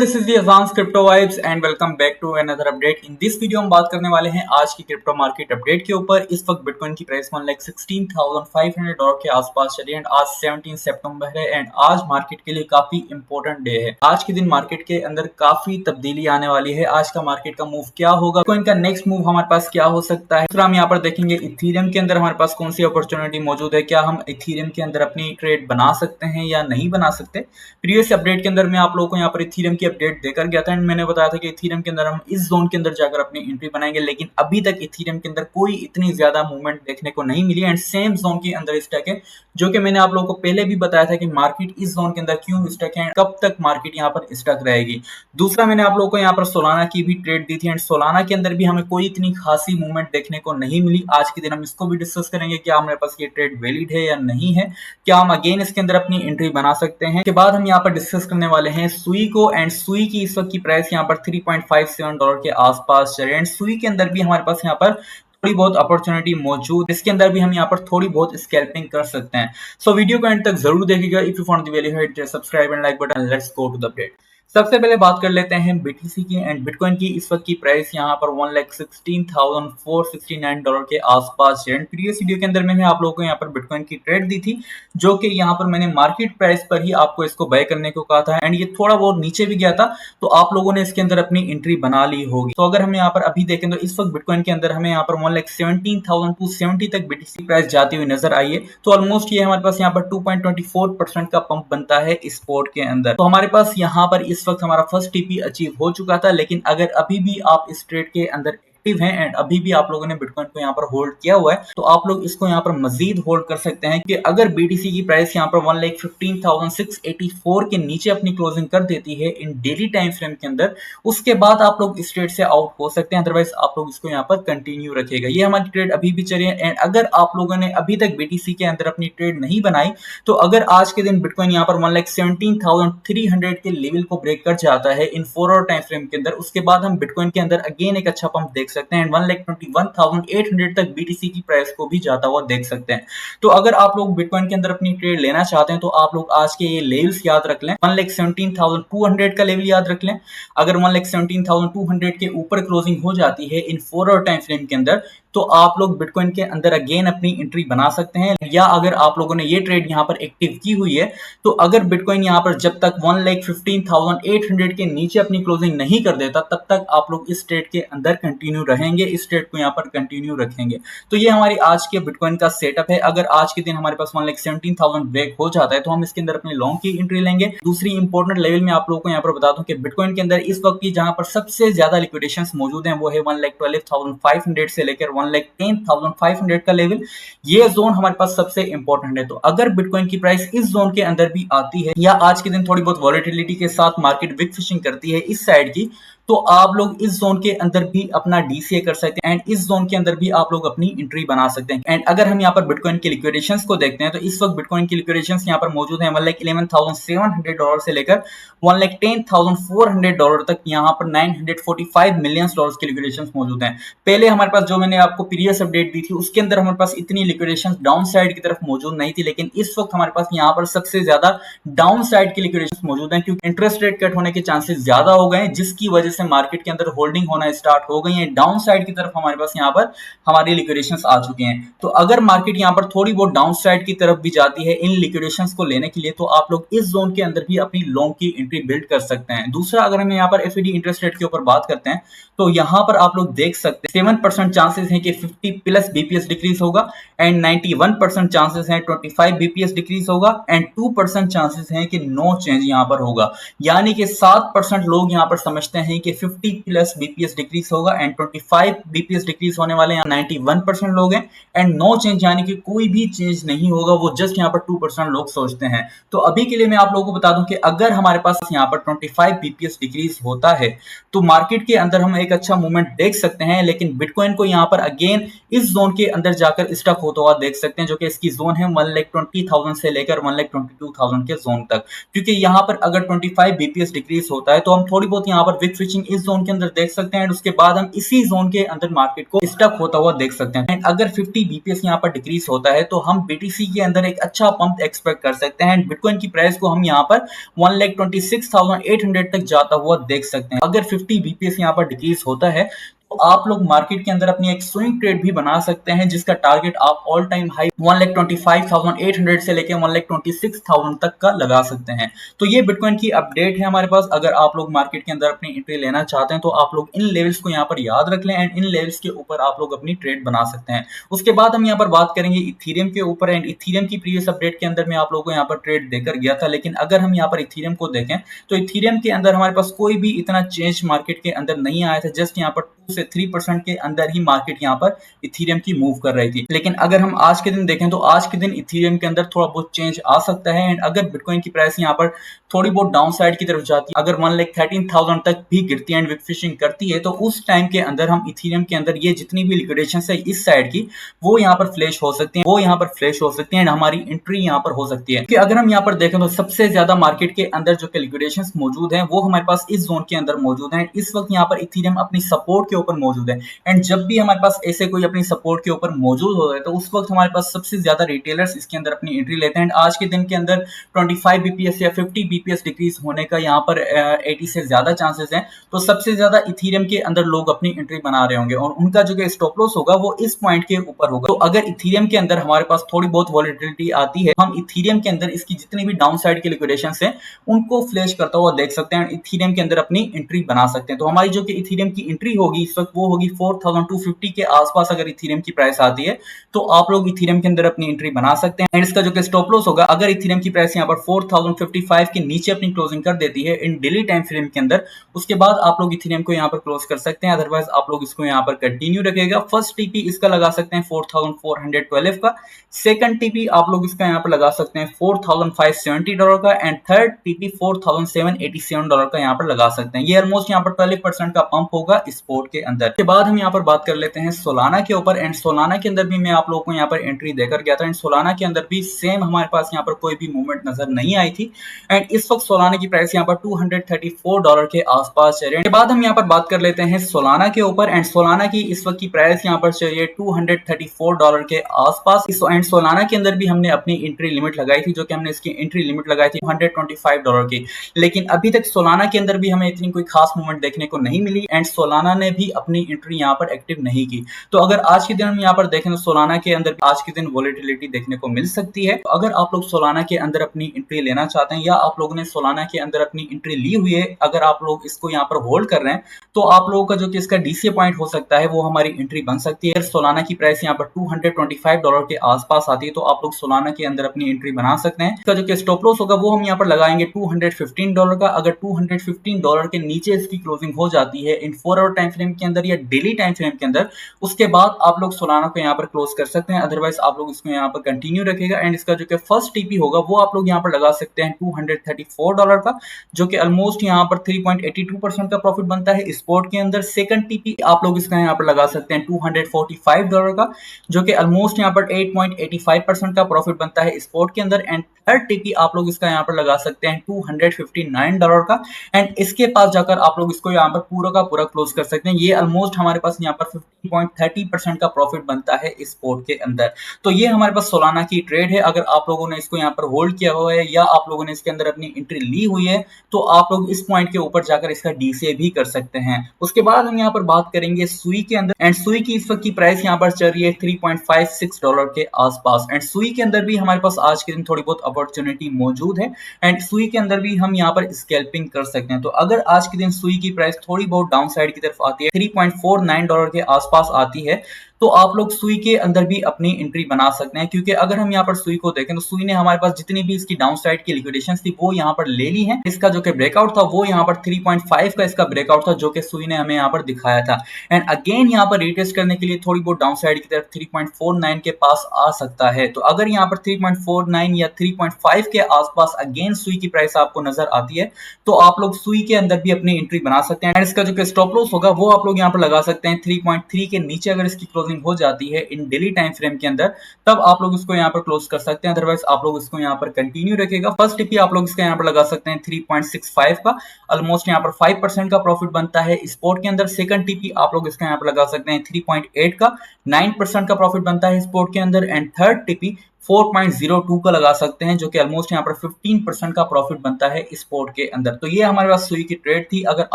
This is the advance crypto vibes and welcome back to another update. In this video हम बात करने वाले हैं आज की क्रिप्टो मार्केट अपडेट के ऊपर। इस वक्त बिटकॉइन की प्राइस $1,16,500 के आसपास चली एंड आज 17 सितंबर है एंड आज मार्केट के लिए काफी इंपॉर्टेंट डे है। आज के दिन मार्केट के अंदर काफी तब्दीली आने वाली है। आज का मार्केट का मूव क्या होगा, बिटकॉइन का नेक्स्ट मूव हमारे पास क्या हो सकता है। हम यहाँ पर देखेंगे इथेरियम के अंदर हमारे पास कौन सी अपॉर्चुनिटी मौजूद है, क्या हम इथेरियम के अंदर अपनी ट्रेड बना सकते हैं या नहीं बना सकते। प्रीवियस अपडेट के अंदर मैं आप लोगों को यहाँ पर इथेरियम की अपडेट देकर गया था एंड मैंने बताया था कि इथेरियम के अंदर हम इस जोन के अंदर जाकर अपनी एंट्री बनाएंगे, लेकिन अभी तक इथेरियम के अंदर कोई इतनी ज्यादा मूवमेंट देखने को नहीं मिली एंड सेम जोन के अंदर स्टक है, जो कि मैंने आप लोगों को पहले भी बताया था कि मार्केट इस जोन के अंदर क्यों स्टक है, कब तक मार्केट यहाँ पर स्टक रहेगी। दूसरा, मैंने आप लोगों को यहाँ पर सोलाना की भी ट्रेड दी थी एंड सोलाना के अंदर भी हमें कोई इतनी खासी मूवमेंट देखने को नहीं मिली। आज के दिन हम इसको भी डिस्कस करेंगे, क्या हमारे पास ये ट्रेड वैलिड है या नहीं है, क्या हम अगेन इसके अंदर अपनी एंट्री बना सकते हैं। के बाद हम यहाँ पर डिस्कस करने वाले हैं सुई को एंड सुई की इस वक्त की प्राइस यहाँ पर $3.57 के आसपास चल रही है एंड सुई के अंदर भी हमारे पास यहाँ पर थोड़ी बहुत अपॉर्चुनिटी मौजूद, इसके अंदर भी हम यहाँ पर थोड़ी बहुत स्कैल्पिंग कर सकते हैं। सो वीडियो को एंड तक जरूर देखिएगा। If you found the value hit subscribe and like button. Let's go to the update. सबसे पहले बात कर लेते हैं बीटीसी की एंड बिटकॉइन की इस वक्त की प्राइस यहाँ पर $1,16,469 के आसपास है। प्रीवियस वीडियो के अंदर मैंने आप लोगों को यहाँ पर बिटकॉइन की ट्रेड दी थी, जो कि यहाँ पर मैंने मार्केट प्राइस पर ही आपको इसको बाय करने को कहा था एंड ये थोड़ा बहुत नीचे भी गया था, तो आप लोगों ने इसके अंदर अपनी एंट्री बना ली होगी। तो अगर हम यहाँ पर अभी देखें तो इस वक्त बिटकॉइन के अंदर हमें यहाँ पर 1,17,270 तक बीटीसी प्राइस जाती हुई नजर आई है। तो ऑलमोस्ट ये हमारे पास यहाँ पर 2.24% का पंप बनता है स्पॉट के अंदर। तो हमारे पास यहाँ पर इस वक्त हमारा फर्स्ट टीपी अचीव हो चुका था, लेकिन अगर अभी भी आप इस ट्रेड के अंदर हैं एंड अभी भी आप लोगों ने बिटकॉइन को यहाँ पर होल्ड किया हुआ है, तो आप लोग इसको यहाँ पर मजीद होल्ड कर सकते हैं कि अगर बीटीसी की प्राइस यहाँ पर 1,15,684 के नीचे अपनी क्लोजिंग कर देती है इन डेली टाइम फ्रेम के अंदर, उसके बाद आप लोग इस ट्रेड से आउट हो सकते हैं। अदरवाइज आप लोग इसको यहाँ पर कंटिन्यू रखेगा। ये हमारी ट्रेड अभी भी चली है एंड अगर आप लोगों ने अभी तक बीटीसी के अंदर अपनी ट्रेड नहीं बनाई, तो अगर आज के दिन बिटकॉइन यहाँ पर 1,17,300 के लेवल को ब्रेक कर जाता है इन 4 आवर टाइम फ्रेम के अंदर, उसके बाद हम बिटकॉइन के अंदर अगेन एक अच्छा पंप देख सकते हैं एंड 1,21,800 तक बीटीसी की प्राइस को भी जाता हुआ देख सकते हैं। तो अगर आप लोग बिटकॉइन के अंदर अपनी ट्रेड लेना चाहते हैं, तो आप लोग आज के ये लेवल्स याद रख लें। 1,17,200 का लेवल याद रख लें। अगर 1,17,200 के ऊपर क्लोजिंग हो जाती है इन 4 आवर टाइम फ्रेम के अंदर, तो आप लोग बिटकॉइन के अंदर अगेन अपनी एंट्री बना सकते हैं। या अगर आप लोगों ने ये ट्रेड यहाँ पर एक्टिव की हुई है, तो अगर बिटकॉइन यहाँ पर जब तक 1,15,800 के नीचे अपनी क्लोजिंग नहीं कर देता, तब तक आप लोग इस ट्रेड के अंदर कंटिन्यू रहेंगे, इस ट्रेड को यहाँ पर कंटिन्यू रखेंगे। तो ये हमारी आज के बिटकॉइन का सेटअप है। अगर आज के दिन हमारे पास 1,17,000 ब्रेक हो जाता है, तो हम इसके अंदर अपनी लॉन्ग की एंट्री लेंगे। दूसरी इंपॉर्टेंट लेवल में आप लोगों को यहाँ पर बता दूं कि बिटकॉइन के अंदर इस वक्त की जहां पर सबसे ज्यादा लिक्विडेशंस मौजूद हैं, वो है 1,12,500 से लेकर 1,10,500 का लेवल। ये जोन हमारे पास सबसे इंपॉर्टेंट है। तो अगर बिटकॉइन की प्राइस इस जोन के अंदर भी आती है या आज के दिन थोड़ी बहुत वॉलेटिलिटी के साथ मार्केट विक फिशिंग करती है इस साइड की, तो आप लोग इस जोन के अंदर भी अपना डीसीए कर सकते हैं एंड इस जोन के अंदर भी आप लोग अपनी एंट्री बना सकते हैं। एंड अगर हम यहाँ पर बिटकॉइन के लिक्विडेशंस को देखते हैं, तो इस वक्त बिटकॉइन की लिक्विडेशंस यहाँ पर मौजूद है $1,11,700 से लेकर $1,10,400 तक। यहाँ पर $945 मिलियन की लिक्विडेशंस मौजूद हैं। पहले हमारे पास जो मैंने आपको प्रीवियस अपडेट दी थी, उसके अंदर हमारे पास इतनी लिक्विडेशंस डाउन साइड की तरफ मौजूद नहीं थी, लेकिन इस वक्त हमारे पास यहाँ पर सबसे ज्यादा डाउन साइड की लिक्विडेशंस मौजूद हैं, क्योंकि इंटरेस्ट रेट कट होने के चांसेस ज्यादा हो गए हैं, जिसकी वजह से मार्केट के अंदर होल्डिंग होना स्टार्ट हो गई है। डाउन साइड की तरफ हमारे पास यहाँ पर हमारी लिक्विडेशंस आ चुके हैं। तो अगर मार्केट यहाँ पर थोड़ी बहुत डाउन साइड की तरफ भी जाती है इन लिक्विडेशंस को लेने के लिए, तो आप लोग इस जोन के अंदर भी अपनी लॉन्ग की एंट्री बिल्ड कर सकते हैं। दूसरा, अगर हम यहाँ पर एफईडी इंटरेस्ट रेट के ऊपर बात करते हैं, तो यहाँ पर आप लोग देख सकते हैं 7% चांसेस हैं कि 50+ बीपीएस डिक्रीज होगा एंड 91% चांसेस हैं 25 बीपीएस डिक्रीज होगा एंड 2% चांसेस हैं कि नो चेंज यहाँ पर होगा। यानी कि 7% लोग यहाँ पर समझते हैं कि 50+ बीपीएस डिक्रीज होगा एंड 25 बीपीएस डिक्रीज होने वाले यहाँ 91% लोग हैं एंड नो चेंज, यानी कि कोई भी चेंज नहीं होगा, वो जस्ट यहाँ पर 2% लोग सोचते हैं। तो अभी के लिए मैं आप लोगों को बता दूं कि अगर हमारे पास यहाँ पर 25 बीपीएस डिक्रीज होता है, तो मार्केट के अंदर हम एक अच्छा मूवमेंट देख सकते हैं, लेकिन बिटकॉइन को यहाँ पर अगेन इस जोन के अंदर जाकर स्टक होता हुआ देख सकते हैं, जो कि इसकी जोन है 1,20,000 से लेकर 1,22,000 के जोन तक। क्योंकि यहाँ पर अगर 25 बीपीएस डिक्रीज होता है तो हम थोड़ी बहुत यहाँ पर विक फिशिंग इस जोन के अंदर देख सकते हैं, एंड उसके बाद हम इसी जोन के अंदर मार्केट को स्टक होता हुआ देख सकते हैं। एंड अगर 50 बीपीएस यहाँ पर डिक्रीज होता है तो हम बीटीसी के अंदर एक अच्छा पंप एक्सपेक्ट कर सकते हैं, एंड बिटकॉइन की प्राइस को हम यहाँ पर 1,26,800 तक जाता हुआ देख सकते हैं। अगर 50 बीपीएस यहाँ पर डिक्रीज होता है तो आप लोग मार्केट के अंदर अपनी एक स्विंग ट्रेड भी बना सकते हैं, जिसका टारगेट आप ऑल टाइम हाई 1,25,800 से लेकर 1,26,000 तक का लगा सकते हैं। तो ये बिटकॉइन की अपडेट है हमारे पास। अगर आप लोग मार्केट के अंदर अपनी एंट्री लेना चाहते हैं तो आप लोग इन लेवल्स को यहाँ पर याद रख लें, एंड इन लेवल्स के ऊपर आप लोग अपनी ट्रेड बना सकते हैं। उसके बाद हम यहाँ पर बात करेंगे इथीरियम के ऊपर, एंड इथीरियम की प्रीवियस अपडेट के अंदर मैं आप लोगों को यहाँ पर ट्रेड देकर गया था, लेकिन अगर हम यहाँ पर इथीरियम को देखें तो इथीरियम के अंदर हमारे पास कोई भी इतना चेंज मार्केट के अंदर नहीं आया था। जस्ट यहाँ पर 2 से 3% के अंदर ही मार्केट यहाँ पर इथीरियम की मूव कर रही थी। लेकिन अगर हम आज के दिन देखें तो आज के दिन इथीरियम के अंदर थोड़ा बहुत चेंज आ सकता है, एंड अगर बिटकॉइन की प्राइस यहाँ पर थोड़ी बहुत डाउन साइड की तरफ जाती है, अगर 1,13,000 तक भी गिरती है एंड विक फिशिंग करती है, तो उस टाइम के अंदर हम इथीरियम के अंदर ये जितनी भी लिक्विडेशन है इस साइड की वो यहाँ पर फ्लैश हो सकती है, एंड हमारी एंट्री यहाँ पर हो सकती है। कि अगर हम यहाँ पर देखें तो सबसे ज्यादा मार्केट के अंदर जो कैलकुलेशंस मौजूद हैं वो हमारे पास इस जोन के अंदर मौजूद हैं। इस वक्त यहाँ पर इथीरियम अपनी सपोर्ट के ऊपर मौजूद है, एंड जब भी हमारे पास ऐसे कोई अपनी सपोर्ट के ऊपर मौजूद होता है तो उस वक्त हमारे पास सबसे ज्यादा रिटेलर्स इसके अंदर अपनी एंट्री लेते हैं। आज के दिन के अंदर 25 बीपीएस या 50 बीपीएस डिक्रीज होने का यहाँ पर 80 से ज्यादा चांसेस हैं, तो सबसे ज्यादा इथीरियम के अंदर लोग अपनी एंट्री बना रहे होंगे, और उनका जो स्टॉप लॉस होगा वो इस पॉइंट के ऊपर होगा। तो अगर इथीरियम के अंदर हमारे पास थोड़ी बहुत वॉलेटिलिटी आती है, हम इथीरियम के अंदर इसकी जितनी भी डाउन साइड की लिक्विडेशंस हैं उनको फ्लैश करता हुआ देख सकते हैं, इथीरियम के अंदर अपनी एंट्री बना सकते हैं। तो हमारी जो कि इथीरियम की एंट्री होगी इस वक्त वो होगी 4,250 के आसपास। अगर इथीरियम की प्राइस आती है तो आप लोग इथीरियम के अंदर अपनी एंट्री बना सकते हैं, एंड इसका जो कि स्टॉप लॉस होगा अगर इथीरियम की प्राइस यहाँ पर 4,055 के नीचे अपनी क्लोजिंग कर देती है इन डेली टाइम फ्रेम के अंदर, उसके बाद आप लोग इथीरियम को यहाँ पर क्लोज कर सकते हैं, अदरवाइज आप लोग इसको यहाँ पर कंटिन्यू रखेगा। फर्स्ट टीपी इसका लगा सकते हैं 4,412 का, सेकंड टीपी आप लोग इसका यहाँ पर लगा सकते हैं $4,570 का, एंड थर्ड टीपी $4,787 का यहाँ पर लगा सकते हैं। ये ऑलमोस्ट यहाँ पर 12% का पंप होगा स्पोर्ट के अंदर। के बाद हम यहाँ पर बात कर लेते हैं सोलाना के ऊपर, एंड सोलाना के अंदर भी मैं आप लोगों को यहाँ पर एंट्री देकर गया था, एंड सोलाना के अंदर भी सेम हमारे पास यहाँ पर कोई भी मूवमेंट नजर नहीं आई थी, एंड इस वक्त सोलाना की प्राइस यहाँ पर $234 के आसपास चल रही है। के बाद हम यहाँ पर बात कर लेते हैं सोलाना के ऊपर, एंड सोलाना की इस वक्त की प्राइस यहाँ पर चाहिए $234 के आसपास। एंड सोलाना के अंदर भी हमने अपनी एंट्री लिमिट लगाई थी, जो कि हमने इसकी एंट्री लिमिट लगाई थी $125 की, लेकिन अभी तक सोलाना के अंदर भी हमें इतनी कोई खास मूवमेंट देखने को नहीं मिली, एंड सोलाना ने भी अपनी एंट्री यहाँ पर एक्टिव नहीं की। तो अगर आज के दिन हम यहाँ पर देखें तो सोलाना के अंदर आज के दिन वॉलेटिलिटी देखने को मिल सकती है। तो अगर आप लोग सोलाना के अंदर अपनी एंट्री लेना चाहते हैं, या आप लोगों ने सोलाना के अंदर अपनी एंट्री ली हुई है, अगर आप लोग इसको यहाँ पर होल्ड कर रहे हैं तो आप लोगों का जो कि इसका डीसीए पॉइंट हो सकता है वो हमारी एंट्री बन सकती है। सोलाना की प्राइस यहाँ पर $225 के आसपास आती है तो आप लोग सोलाना के अंदर अपनी एंट्री बना सकते हैं। इसका जो कि स्टॉप लॉस होगा वो हम यहाँ पर लगाएंगे $215 का। अगर $215 के नीचे इसकी क्लोजिंग हो जाती है इन 4 आवर टाइम फ्रेम के अंदर या डेली टाइम फ्रेम के अंदर, उसके बाद आप लोग सोलाना को यहाँ पर क्लोज कर सकते हैं, अदरवाइज आप लोग इसको यहाँ पर कंटिन्यू रखेगा। एंड इसका जो कि फर्स्ट टीपी होगा वो आप लोग यहाँ पर लगा सकते हैं $234 का, जो कि ऑलमोस्ट यहाँ पर 3.82% का प्रॉफिट बनता है स्पॉट के अंदर। सेकंड टीपी आप लोग इसका यहाँ पर लगा सकते हैं $245 का, जो कि ऑलमोस्ट यहाँ पर 8.85% का प्रॉफिट बनता है स्पॉट के अंदर। एंड थर्ड टीपी आप लोग इसका यहाँ पर लगा सकते हैं $259 का, एंड इसके पास जाकर आप लोग इसको यहाँ पर पूरा का पूरा क्लोज कर सकते हैं। ये ऑलमोस्ट हमारे पास यहाँ पर 15.30% का प्रॉफिट बनता है स्पॉट के अंदर। तो ये हमारे पास सोलाना की ट्रेड है। अगर आप लोगों ने इसको यहाँ पर होल्ड किया हुआ है या आप लोगों ने इसके अंदर अपनी एंट्री ली हुई है तो आप लोग इस पॉइंट के ऊपर जाकर इसका डीसीए भी कर सकते हैं। उसके बाद हम यहाँ पर बात करेंगे सुई के अंदर, एंड सुई की इस वक्त की प्राइस यहाँ पर चल रही है $3.56 के आसपास, एंड सुई के अंदर भी हमारे पास आज के दिन थोड़ी बहुत अपॉर्चुनिटी मौजूद है, एंड सुई के अंदर भी हम यहाँ पर स्कैल्पिंग कर सकते हैं। तो अगर आज के दिन सुई की प्राइस थोड़ी बहुत डाउन साइड की तरफ आती है, $3.49 के आसपास आती है, तो आप लोग सुई के अंदर भी अपनी एंट्री बना सकते हैं। क्योंकि अगर हम यहाँ पर सुई को देखें तो सुई ने हमारे पास जितनी भी इसकी डाउन साइड की लिक्विडेशन थी वो यहाँ पर ले ली है। इसका जो कि ब्रेकआउट था वो यहाँ पर 3.5 का इसका ब्रेकआउट था, जो कि सुई ने हमें यहाँ पर दिखाया था। एंड अगेन यहाँ पर रीटेस्ट करने के लिए थोड़ी बहुत डाउन साइड की तरफ 3.49 के पास आ सकता है। तो अगर यहाँ पर 3.49 या 3.5 के आसपास अगेन सुई की प्राइस आपको नजर आती है तो आप लोग सुई के अंदर भी अपनी एंट्री बना सकते हैं। एंड इसका जो कि स्टॉप लॉस होगा वो आप लोग यहाँ पर लगा सकते हैं 3.3 के नीचे। अगर इसकी क्लोजिंग क्लोजिंग हो जाती है इन डेली टाइम फ्रेम के अंदर, तब आप लोग इसको यहाँ पर क्लोज कर सकते हैं, अदरवाइज आप लोग इसको यहाँ पर कंटिन्यू रखेगा। फर्स्ट टीपी आप लोग इसका यहाँ पर लगा सकते हैं 3.65 का, ऑलमोस्ट यहाँ पर 5% का प्रॉफिट बनता है स्पोर्ट के अंदर। सेकंड टीपी आप लोग इसका यहाँ पर लगा सकते हैं 3.8 का, 9% का प्रॉफिट बनता है स्पोर्ट के अंदर। एंड थर्ड टीपी 4.02 का लगा सकते हैं, जो कि ऑलमोस्ट यहाँ पर 15% का प्रॉफिट बनता है स्पोर्ट के अंदर। तो ये हमारे पास सुई की ट्रेड थी। अगर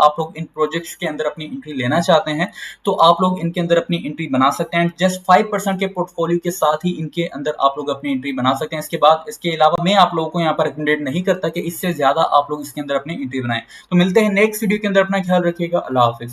आप लोग इन प्रोजेक्ट्स के अंदर अपनी एंट्री लेना चाहते हैं तो आप लोग इनके अंदर अपनी एंट्री बना सकते हैं। जस्ट 5% के पोर्टफोलियो के साथ ही इनके अंदर आप लोग अपनी एंट्री बना सकते हैं। इसके बाद इसके अलावा मैं आप लोगों को यहाँ पर रिकमेंडेड नहीं करता कि इससे ज्यादा आप लोग इसके अंदर अपनी एंट्री बनाएं। तो मिलते हैं नेक्स्ट वीडियो के अंदर, अपना ख्याल रखिएगा। अल्लाह हाफिज।